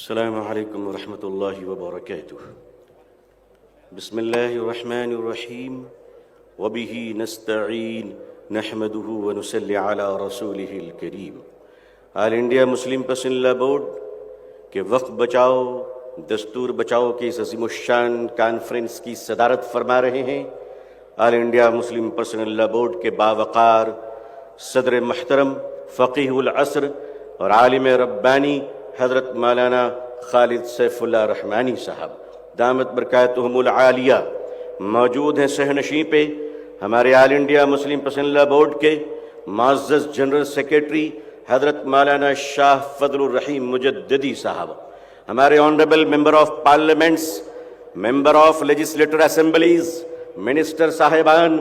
السلام علیکم ورحمۃ اللہ وبرکاتہ۔ بسم اللہ الرحمن الرحیم وبہ نستعین نحمدہ ونصلی علی رسولہ الکریم۔ آل انڈیا مسلم پرسنل لا بورڈ کے وقف بچاؤ دستور بچاؤ کے اس عظیم الشان کانفرنس کی صدارت فرما رہے ہیں آل انڈیا مسلم پرسنل لا بورڈ کے باوقار صدر محترم فقیہ العصر اور عالم ربانی حضرت مولانا خالد سیف اللہ رحمانی صاحب دامت برکاتہم العالیہ۔ موجود ہیں سہنشین پہ ہمارے آل انڈیا مسلم پرسنل لا بورڈ کے معزز جنرل سیکریٹری حضرت مولانا شاہ فضل الرحیم مجددی صاحب، ہمارے honourable member of parliaments, member of legislator assemblies, minister صاحبان،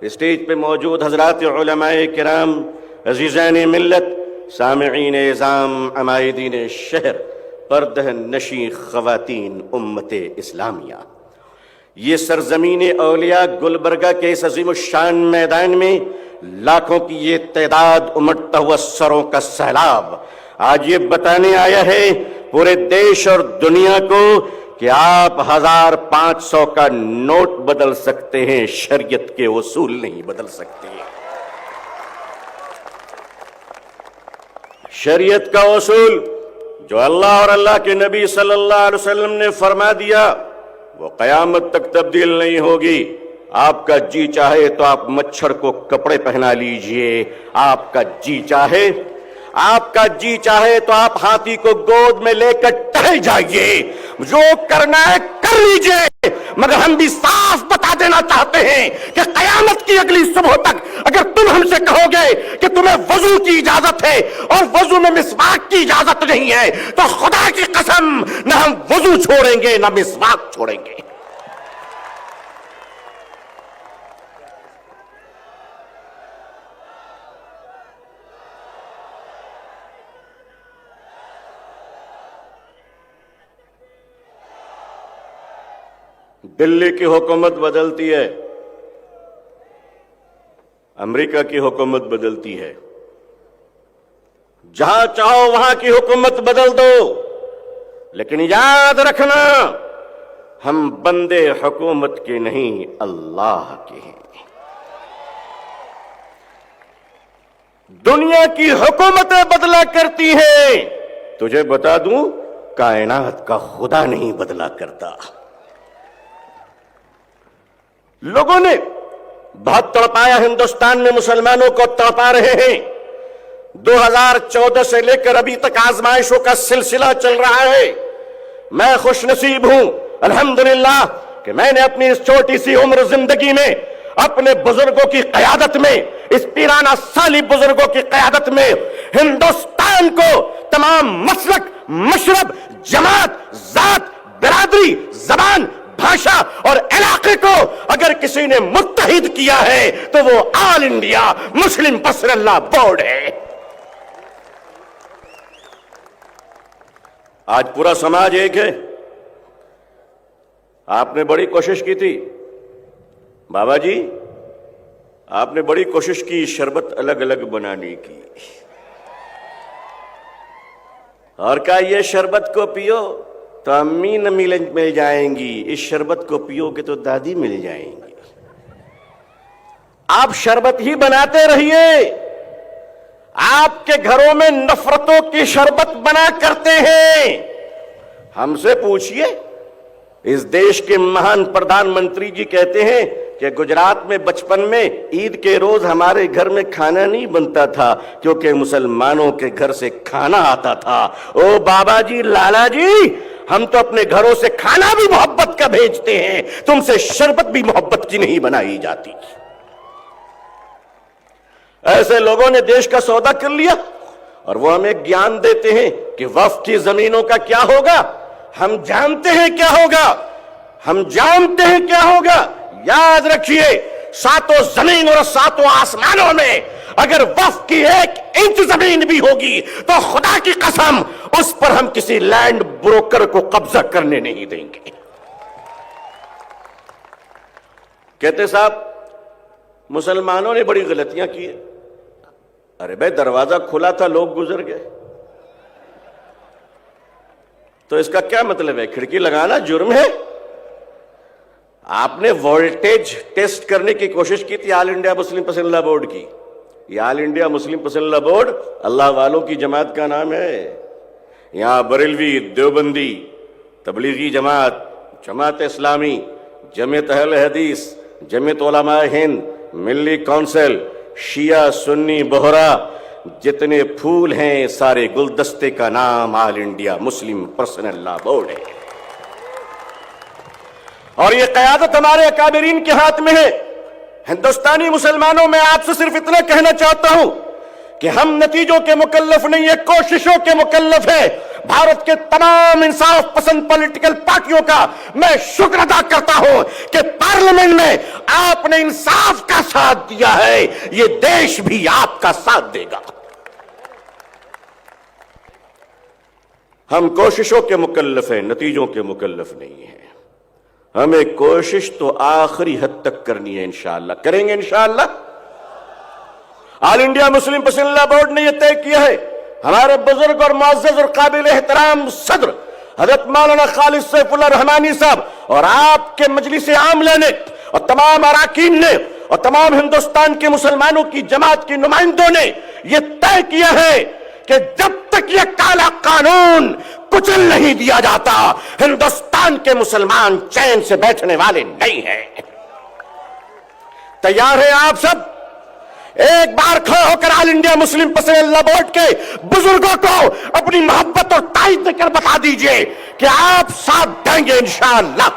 اسٹیج پہ موجود حضرات علماء کرام، عزیزان ملت، سامعین اعظام، عمائدین شہر، پردہ نشین خواتین امت اسلامیہ، یہ سرزمین اولیاء گلبرگہ کے اس عظیم الشان میدان میں لاکھوں کی یہ تعداد امٹتا ہوا سروں کا سیلاب آج یہ بتانے آیا ہے پورے دیش اور دنیا کو کہ آپ 1500 کا نوٹ بدل سکتے ہیں، شریعت کے اصول نہیں بدل سکتے۔ شریعت کا اصول جو اللہ اور اللہ کے نبی صلی اللہ علیہ وسلم نے فرما دیا وہ قیامت تک تبدیل نہیں ہوگی۔ آپ کا جی چاہے تو آپ مچھر کو کپڑے پہنا لیجئے، آپ کا جی چاہے تو آپ ہاتھی کو گود میں لے کر ٹہل جائیے، جو کرنا ہے کر لیجئے، مگر ہم بھی صاف بتا دینا چاہتے ہیں کہ قیامت کی اگلی صبح تک اگر تم ہم سے کہو گے کہ تمہیں وضو کی اجازت ہے اور وضو میں مسواک کی اجازت نہیں ہے تو خدا کی قسم نہ ہم وضو چھوڑیں گے نہ مسواک چھوڑیں گے۔ دلی کی حکومت بدلتی ہے، امریکہ کی حکومت بدلتی ہے، جہاں چاہو وہاں کی حکومت بدل دو، لیکن یاد رکھنا ہم بندے حکومت کے نہیں اللہ کے ہیں۔ دنیا کی حکومتیں بدلا کرتی ہیں، تجھے بتا دوں کائنات کا خدا نہیں بدلا کرتا۔ لوگوں نے بہت تڑپایا، ہندوستان میں مسلمانوں کو تڑپا رہے ہیں۔ 2014 سے لے کر ابھی تک آزمائشوں کا سلسلہ چل رہا ہے۔ میں خوش نصیب ہوں الحمدللہ کہ میں نے اپنی اس چھوٹی سی عمر زندگی میں اپنے بزرگوں کی قیادت میں، اس پیرانہ سالی بزرگوں کی قیادت میں ہندوستان کو تمام مسلک، مشرب، جماعت، ذات، برادری، زبان، بھاشا اور علاقے کو اگر کسی نے متحد کیا ہے تو وہ آل انڈیا مسلم پرسنل لا بورڈ ہے۔ آج پورا سماج ایک ہے۔ آپ نے بڑی کوشش کی تھی بابا جی، آپ نے بڑی کوشش کی شربت الگ الگ بنانے کی، اور کہا یہ شربت کو پیو تو امی نہ مل جائیں گی، اس شربت کو پیو گے تو دادی مل جائیں گی۔ آپ شربت ہی بناتے رہیے، آپ کے گھروں میں نفرتوں کی شربت بنا کرتے ہیں۔ ہم سے پوچھئے، اس دیش کے مہان پردھان منتری جی کہتے ہیں کہ گجرات میں بچپن میں عید کے روز ہمارے گھر میں کھانا نہیں بنتا تھا کیونکہ مسلمانوں کے گھر سے کھانا آتا تھا۔ او بابا جی، لالا جی، ہم تو اپنے گھروں سے کھانا بھی محبت کا بھیجتے ہیں، تم سے شربت بھی محبت کی نہیں بنائی جاتی۔ ایسے لوگوں نے دیش کا سودا کر لیا اور وہ ہمیں گیان دیتے ہیں کہ وقف کی زمینوں کا کیا ہوگا۔ ہم جانتے ہیں کیا ہوگا، ہم جانتے ہیں کیا ہوگا۔ یاد رکھیے، ساتوں زمین اور ساتوں آسمانوں میں اگر وقف کی 1 انچ زمین بھی ہوگی تو خدا کی قسم اس پر ہم کسی لینڈ بروکر کو قبضہ کرنے نہیں دیں گے۔ کہتے صاحب مسلمانوں نے بڑی غلطیاں کی۔ ارے بھائی، دروازہ کھلا تھا، لوگ گزر گئے۔ تو اس کا کیا مطلب ہے؟ کھڑکی لگانا جرم ہے؟ آپ نے وولٹیج ٹیسٹ کرنے کی کوشش کی تھی آل انڈیا مسلم پسند لا بورڈ کی. یہ آل انڈیا مسلم پسند لا بورڈ اللہ والوں کی جماعت کا نام ہے. یہاں بریلوی، دیوبندی، تبلیغی جماعت، جماعت اسلامی، جمعیت اہل حدیث، جمعیت علماء ہند، ملی کونسل، شیعہ، سنی، بہرا، جتنے پھول ہیں سارے گلدستے کا نام آل انڈیا مسلم پرسنل لا بورڈ ہے. اور یہ قیادت ہمارے اکابرین کے ہاتھ میں ہے. ہندوستانی مسلمانوں میں آپ سے صرف اتنا کہنا چاہتا ہوں کہ ہم نتیجوں کے مکلف نہیں ہیں، کوششوں کے مکلف ہیں. بھارت کے تمام انصاف پسند پولیٹیکل پارٹیوں کا میں شکر ادا کرتا ہوں کہ پارلیمنٹ میں آپ نے انصاف کا ساتھ دیا ہے. یہ دیش بھی آپ کا ساتھ دے گا. ہم کوششوں کے مکلف ہیں، نتیجوں کے مکلف نہیں ہیں. ہمیں کوشش تو آخری حد تک کرنی ہے، انشاءاللہ کریں گے انشاءاللہ. آل انڈیا مسلم پسند لا بورڈ نے یہ طے کیا ہے. ہمارے بزرگ اور معزز اور قابل احترام صدر حضرت مولانا خالد سیف اللہ رحمانی صاحب اور آپ کے مجلس عاملہ نے اور تمام اراکین نے اور تمام ہندوستان کے مسلمانوں کی جماعت کے نمائندوں نے یہ طے کیا ہے کہ جب تک یہ کالا قانون کچل نہیں دیا جاتا ہندوستان کے مسلمان چین سے بیٹھنے والے نہیں ہیں. تیار ہیں آپ سب؟ ایک بار کھڑے ہو کر آل انڈیا مسلم پسند لا بورڈ کے بزرگوں کو اپنی محبت اور تائید دے کر بتا دیجئے کہ آپ ساتھ دیں گے انشاءاللہ.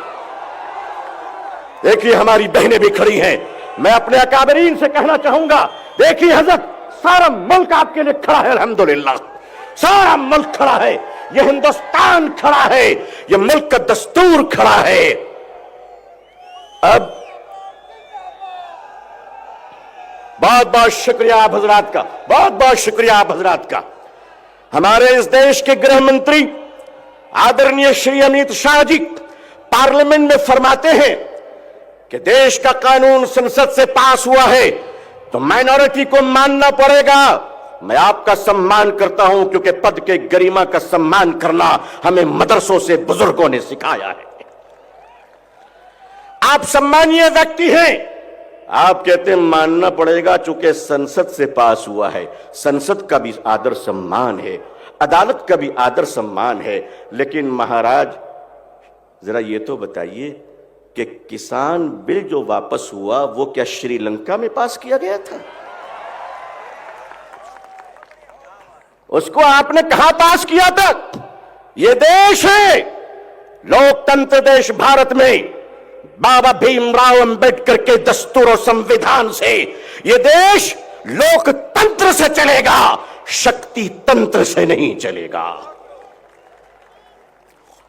دیکھیے ہماری بہنیں بھی کھڑی ہیں. میں اپنے اکابرین سے کہنا چاہوں گا، دیکھیے حضرت سارا ملک آپ کے لیے کھڑا ہے. الحمدللہ سارا ملک کھڑا ہے. یہ ہندوستان کھڑا ہے. یہ ملک کا دستور کھڑا ہے. اب بہت بہت شکریہ آپ حضرات کا، بہت بہت شکریہ آپ حضرات کا. ہمارے اس دیش کے گرہ منتری آدرنیہ شری امیت شاہ جی پارلیمنٹ میں فرماتے ہیں کہ دیش کا قانون سنسد سے پاس ہوا ہے تو مائنورٹی کو ماننا پڑے گا. میں آپ کا سمان کرتا ہوں کیونکہ پد کے گریما کا سمان کرنا ہمیں مدرسوں سے بزرگوں نے سکھایا ہے. آپ سمانیہ ویکتی ہیں، آپ کہتے ہیں ماننا پڑے گا چونکہ سنسد سے پاس ہوا ہے. سنسد کا بھی آدر سمان ہے، عدالت کا بھی آدر سمان ہے. لیکن مہاراج ذرا یہ تو بتائیے کہ کسان بل جو واپس ہوا وہ کیا شری لنکا میں پاس کیا گیا تھا؟ اس کو آپ نے کہاں پاس کیا تھا؟ یہ دیش ہے لوک تنتر دیش بھارت میں بابا بھیم راؤ امبیڈکر کے دستور و سمویدھان سے یہ دیش لوک تنتر سے چلے گا، شکتی تنتر سے نہیں چلے گا.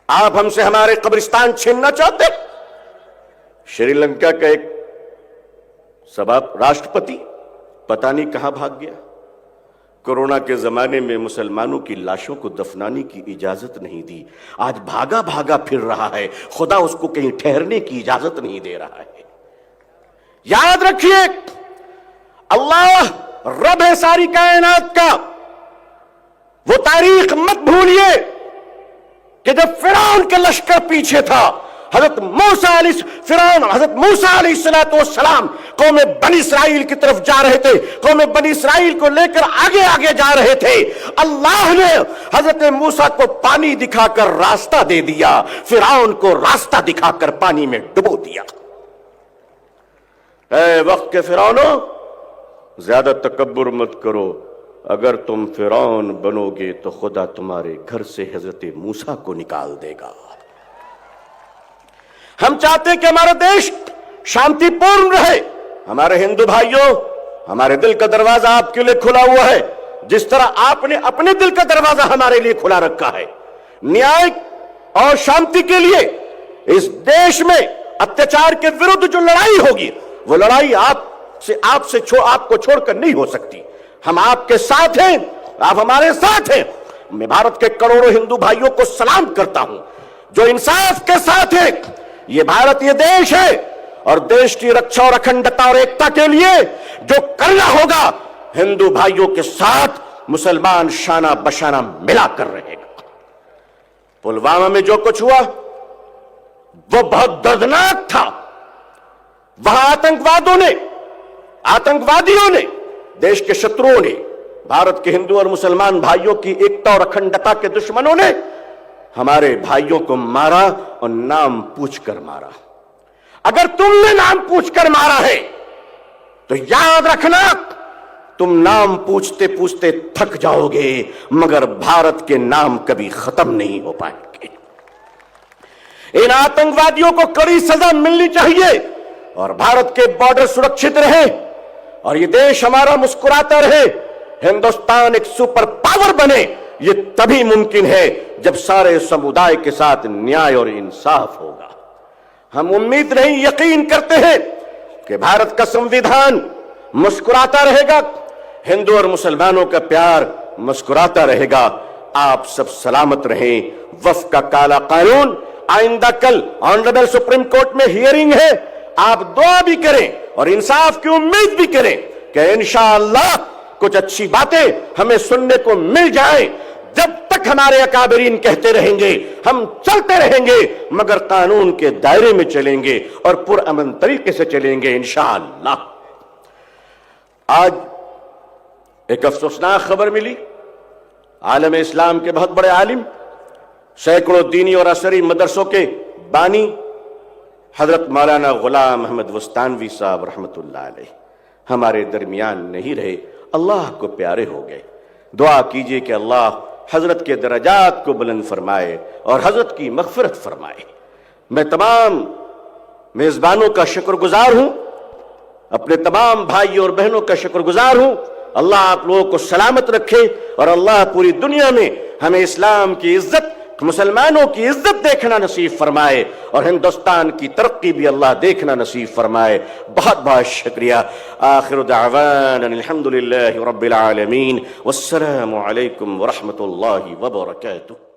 آپ ہم سے ہمارے قبرستان چھیننا چاہتے؟ شری لنکا کا ایک راشٹرپتی پتہ نہیں کہاں بھاگ گیا. کورونا کے زمانے میں مسلمانوں کی لاشوں کو دفنانے کی اجازت نہیں دی. آج بھاگا بھاگا پھر رہا ہے. خدا اس کو کہیں ٹھہرنے کی اجازت نہیں دے رہا ہے. یاد رکھیے اللہ رب ہے ساری کائنات کا. وہ تاریخ مت بھولیے کہ جب فرعون کا لشکر پیچھے تھا، حضرت موسیٰ علیہ السلام قوم بنی اسرائیل کی طرف جا رہے تھے، قوم بنی اسرائیل کو لے کر آگے آگے جا رہے تھے. اللہ نے حضرت موسیٰ کو پانی دکھا کر راستہ دے دیا، فرعون کو راستہ دکھا کر پانی میں ڈبو دیا. اے وقت کے فرعونوں، زیادہ تکبر مت کرو. اگر تم فرعون بنو گے تو خدا تمہارے گھر سے حضرت موسیٰ کو نکال دے گا. ہم چاہتے ہیں کہ ہمارا دیش شانتی پورن رہے. ہمارے ہندو بھائیوں، ہمارے دل کا دروازہ آپ کے لیے کھلا ہوا ہے، جس طرح آپ نے اپنے دل کا دروازہ ہمارے لیے کھلا رکھا ہے. نیائک اور شانتی کے لیے اس دیش میں اتیاچار کے ورد جو لڑائی ہوگی، وہ لڑائی آپ کو چھوڑ کر نہیں ہو سکتی. ہم آپ کے ساتھ ہیں، آپ ہمارے ساتھ ہیں. میں بھارت کے کروڑوں ہندو بھائیوں کو سلام کرتا ہوں جو انصاف کے ساتھ ہیں. یہ بھارت یہ دیش ہے اور دیش کی رکشا اور اکھنڈتا اور ایکتا کے لیے جو کرنا ہوگا ہندو بھائیوں کے ساتھ مسلمان شانہ بشانہ ملا کر رہے گا. پلوامہ میں جو کچھ ہوا وہ بہت دردناک تھا. وہاں آتنکوادیوں نے دیش کے شتروؤں نے بھارت کے ہندو اور مسلمان بھائیوں کی ایکتا اور اکھنڈتا کے دشمنوں نے ہمارے بھائیوں کو مارا اور نام پوچھ کر مارا. اگر تم نے نام پوچھ کر مارا ہے تو یاد رکھنا تم نام پوچھتے پوچھتے تھک جاؤ گے مگر بھارت کے نام کبھی ختم نہیں ہو پائیں گے. ان آتنکوادیوں کو کڑی سزا ملنی چاہیے اور بھارت کے بارڈر سرکشت رہے اور یہ دیش ہمارا مسکراتا رہے. ہندوستان ایک سپر پاور بنے یہ تبھی ممکن ہے جب سارے سمودائے کے ساتھ نیائے اور انصاف ہوگا. ہم امید نہیں یقین کرتے ہیں کہ بھارت کا سمویدھان مسکراتا رہے گا, ہندو اور مسلمانوں کا پیار مسکراتا رہے گا. آپ سب سلامت رہیں. وفق کا کالا قانون آئندہ کل آنریبل سپریم کورٹ میں ہیئرنگ ہے. آپ دعا بھی کریں اور انصاف کی امید بھی کریں کہ انشاءاللہ کچھ اچھی باتیں ہمیں سننے کو مل جائیں. جب تک ہمارے اکابرین کہتے رہیں گے ہم چلتے رہیں گے مگر قانون کے دائرے میں چلیں گے اور پرامن طریقے سے چلیں گے انشاءاللہ. آج ایک افسوسناک خبر ملی. عالم اسلام کے بہت بڑے عالم, سینکڑوں دینی اور عصری مدرسوں کے بانی حضرت مولانا غلام احمد وستانوی صاحب رحمت اللہ علیہ ہمارے درمیان نہیں رہے, اللہ کو پیارے ہو گئے. دعا کیجئے کہ اللہ حضرت کے درجات کو بلند فرمائے اور حضرت کی مغفرت فرمائے. میں تمام میزبانوں کا شکر گزار ہوں, اپنے تمام بھائیوں اور بہنوں کا شکر گزار ہوں. اللہ آپ لوگوں کو سلامت رکھے اور اللہ پوری دنیا میں ہمیں اسلام کی عزت, مسلمانوں کی عزت دیکھنا نصیب فرمائے اور ہندوستان کی ترقی بھی اللہ دیکھنا نصیب فرمائے. بہت بہت شکریہ. آخر دعوانا الحمدللہ رب العالمین والسلام علیکم ورحمۃ اللہ وبرکاتہ.